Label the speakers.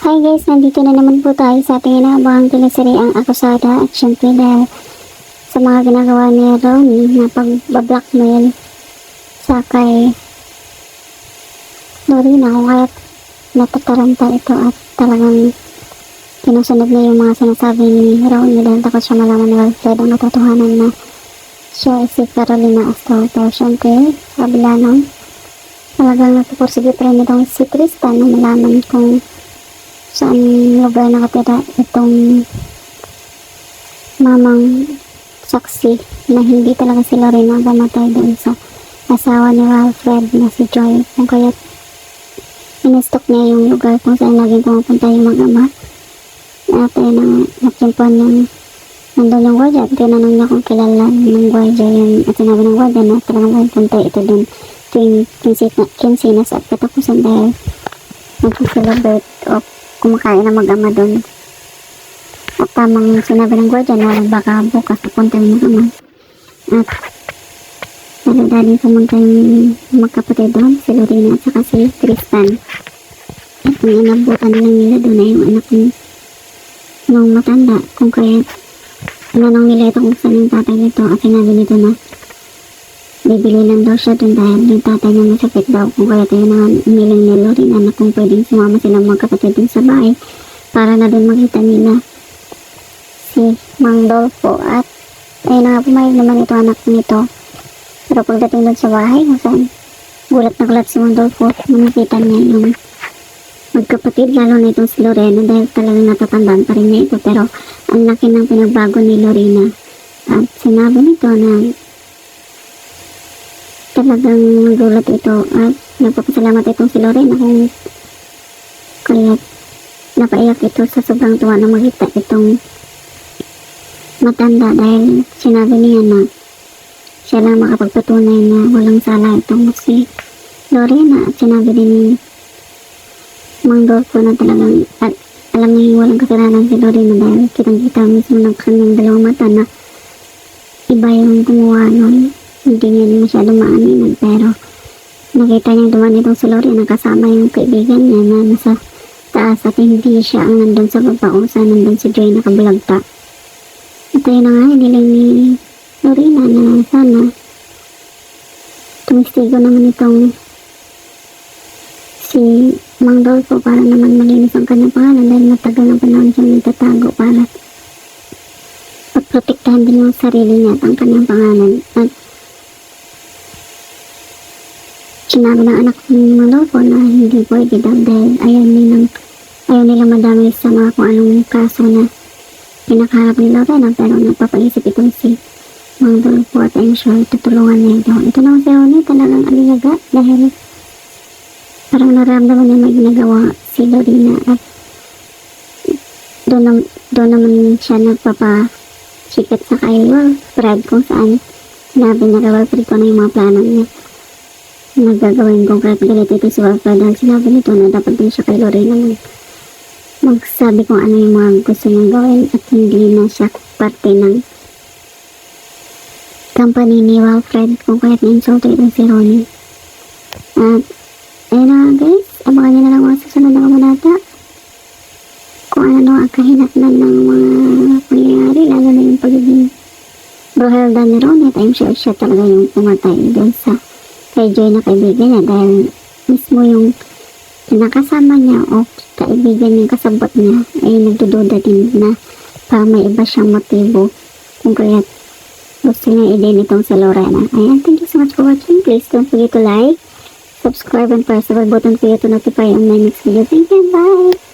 Speaker 1: Hi guys, nandito na naman po tayo sa ating inaabangang teleserye ang Akusada at syempre dahil sa mga ginagawa ni Ronnie na pag-blackmail sa kay Lorena kung kaya natataranta ito at talagang kinusunod niya yung mga sinasabi ni Ronnie dahil takot siya malaman ni Wilfred ang natotohanan na siya ay si Carolina Astorto. Syempre, kabila nun, talagang nagpupursige pa rin itong si Tristan na malaman kung saan lugar nakatira itong mamang saksi na hindi talaga si Lorena pumatay doon sa asawa ni Wilfred na si Joy, kung kaya inistok niya yung lugar kung saan laging pumupunta yung mag-ama at ayun ang nakimpuan niyang nandun yung gwardiya at tinanong niya kung kilala ng gwardiya yun at sinabi ng gwardiya na talagang pupunta ito doon tuwing kinsinas at katapusan dahil nag-celebrate o kumakain na mag-ama doon. At tamang sinabi ng gwardiya na baka bukas napunta yung mag-ama. At naladaling pumunta yung magkapatid doon, si Lorena at saka si Tristan. At kung inabutan lang nila doon ay yung anak nung matanda. Kung kaya inanong nila ito kung saan yung tatay nito at sinabi nito na bibili lang daw siya doon dahil yung tatay niya masakit daw, kung kaya tayo na umiling ni Lorena na kung pwedeng sumama silang magkapatid dun sa bahay para na doon makita nila si Mang Dolfo. At ayun na nga, pumayag naman ito anak nito, pero pagdating doon sa bahay kung saan gulat na gulat si Mang Dolfo nung nakita niya yung magkapatid, lalo na itong si Lorena dahil talagang natatandaan pa rin niya ito, pero ang laki ng pinagbago ni Lorena. At sinabi nito na talagang nagulat ito at nagpapasalamat itong si Lorena kung kaya napaiyak ito sa sobrang tuwa na makita itong matanda dahil sinabi niya na siya lang makapagpatunay na walang sala itong si Lorena. At sinabi din ni Mang Dolfo na talagang alam niya walang kasalanan si Lorena dahil kitang-kita mismo ng kanyang dalawang mata na iba yung gumawa nun. Hindi niya masyadong maaninan, pero nakita niya duman itong si Lorena kasama yung kaibigan niya na nasa taas at hindi siya ang nandun sa baba kung saan nandun si Joy nakabulagta. At ayun na nga, hiniling ni Lorena na sana tumistigo naman itong si Mang Dolfo para naman malinis ang kanyang pangalan dahil matagal ng panahon siyang nagtatago para pagprotektahan din yung sarili niya at ang kanyang pangalan. At sinabi ng anak ni Mang Dolfo na hindi pwede daw dahil ayaw nila madamay sa mga kung anong kaso na pinakaharap ni Lorena, pero nagpapaisip itong si Mang Dolfo at I'm sure tutulungan niya ito. Ito naman si Ronnie talagang aliyaga dahil parang naramdaman niya may ginagawa si Lorena at doon naman siya nagpapasikat sa kay Wilfred kung saan sinabi na kay Wilfred ko na yung mga plano niya nagagawin kung kahit galit ito si Wilfred dahil sinabi nito na dapat din siya kay Lorena magsabi kung ano yung mga gusto niyang gawin at hindi na siya parte ng company ni Wilfred kung kahit na-insulto itong si Ronnie. At ayun na guys, abangan niyo na lang mga susunod na kabanata kung ano ang kahinatnan ng mga pangyayari, lalo na yung pagiging bruhelda ni Ronnie at I'm sure siya talaga yung pumatay doon sa kay Joy na kaibigan niya dahil mismo yung nakasama niya o kaibigan yung kasabot niya ay nagdududa din na para may iba siyang motibo kung kaya gusto niya i-din itong si Lorena. Ayan, thank you so much for watching. Please don't forget to like, subscribe, and press the bell button for you to notify on my next video. Thank you, bye!